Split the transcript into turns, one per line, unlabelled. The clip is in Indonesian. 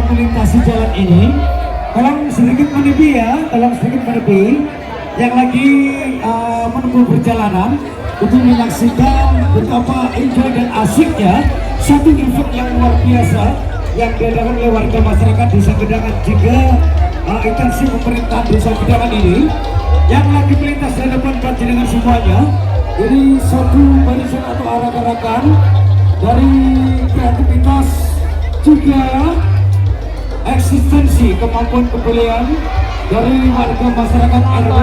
melintasi jalan ini, tolong sedikit menepi ya, tolong sedikit menepi yang lagi menempuh perjalanan untuk menyaksikan betapa enjoy dan asiknya satu event yang luar biasa yang diadakan oleh warga masyarakat Desa Gedangan juga intensif pemerintahan Desa Gedangan ini yang lagi melintas di depan panjenengan semuanya. Jadi satu barisan atau arak-arakan dari kreativitas juga eksistensi kemampuan kebudayaan dari warga masyarakat RW.